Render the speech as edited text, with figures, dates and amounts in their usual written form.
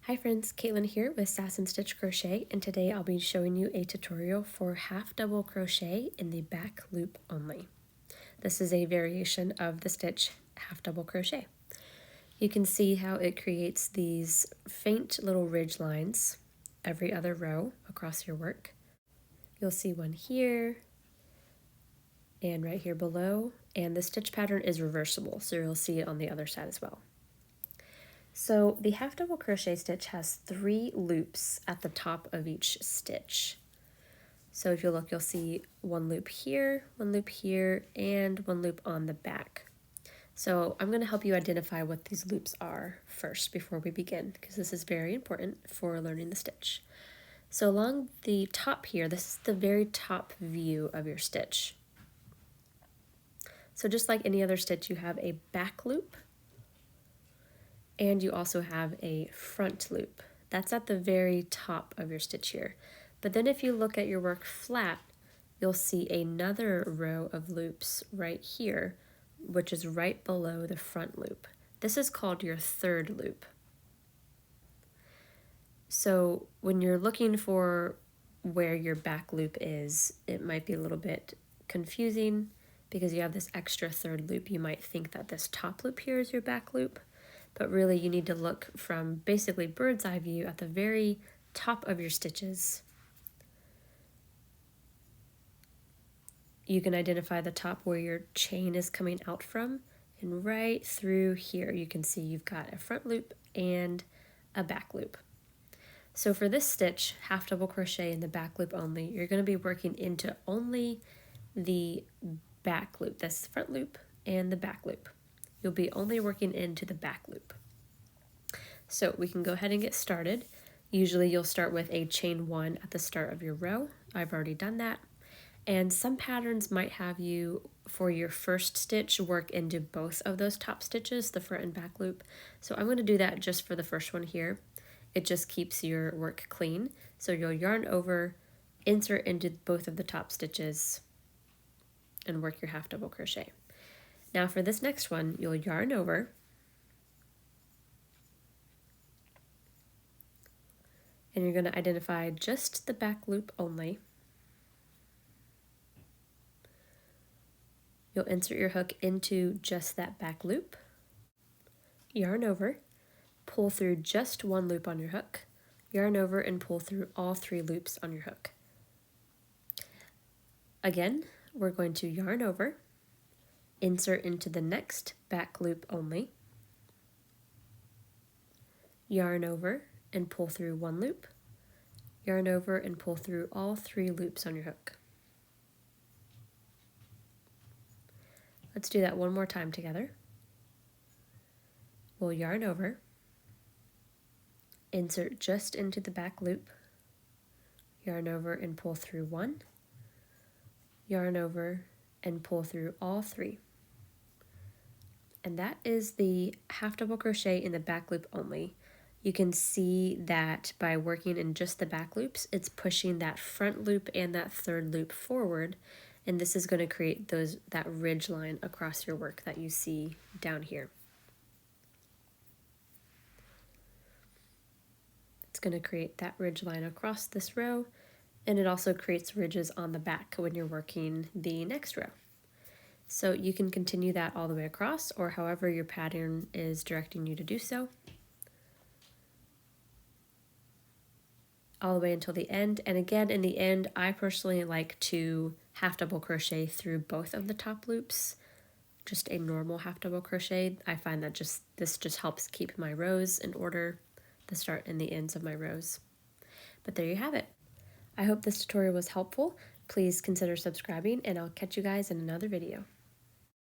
Hi friends, Caitlin here with Sass and Stitch Crochet, and today I'll be showing you a tutorial for half double crochet in the back loop only. This is a variation of the stitch half double crochet. You can see how it creates these faint little ridge lines every other row across your work. You'll see one here and right here below, and the stitch pattern is reversible, so you'll see it on the other side as well. So the half double crochet stitch has 3 loops at the top of each stitch. So if you look, you'll see one loop here, and one loop on the back. So I'm going to help you identify what these loops are first before we begin, because this is very important for learning the stitch. So along the top here, this is the very top view of your stitch. So just like any other stitch, you have a back loop, and you also have a front loop. That's at the very top of your stitch here. But then if you look at your work flat, you'll see another row of loops right here, which is right below the front loop. This is called your third loop. So when you're looking for where your back loop is, it might be a little bit confusing because you have this extra third loop. You might think that this top loop here is your back loop, but really you need to look from basically bird's eye view at the very top of your stitches. You can identify the top where your chain is coming out from, and right through here you can see you've got a front loop and a back loop. So for this stitch, half double crochet in the back loop only, you're going to be working into only the back loop, this front loop and the back loop. You'll be only working into the back loop. So we can go ahead and get started. Usually you'll start with a chain 1 at the start of your row. I've already done that. And some patterns might have you, for your first stitch, work into both of those top stitches, the front and back loop. So I'm going to do that just for the first one here. It just keeps your work clean. So you'll yarn over, insert into both of the top stitches, and work your half double crochet. Now for this next one, you'll yarn over, and you're going to identify just the back loop only. You'll insert your hook into just that back loop, yarn over, pull through just one loop on your hook, yarn over and pull through all 3 loops on your hook. Again, we're going to yarn over, insert into the next back loop only, yarn over and pull through 1 loop, yarn over and pull through all 3 loops on your hook. Let's do that one more time together. We'll yarn over, insert just into the back loop, yarn over and pull through 1, yarn over and pull through all 3. And that is the half double crochet in the back loop only. You can see that by working in just the back loops, it's pushing that front loop and that third loop forward, and this is going to create that ridge line across your work that you see down here. It's going to create that ridge line across this row, and it also creates ridges on the back when you're working the next row. So you can continue that all the way across, or however your pattern is directing you to do so, all the way until the end. And again, in the end, I personally like to half double crochet through both of the top loops, just a normal half double crochet. I find that this just helps keep my rows in order, the start and the ends of my rows. But there you have it. I hope this tutorial was helpful. Please consider subscribing, and I'll catch you guys in another video.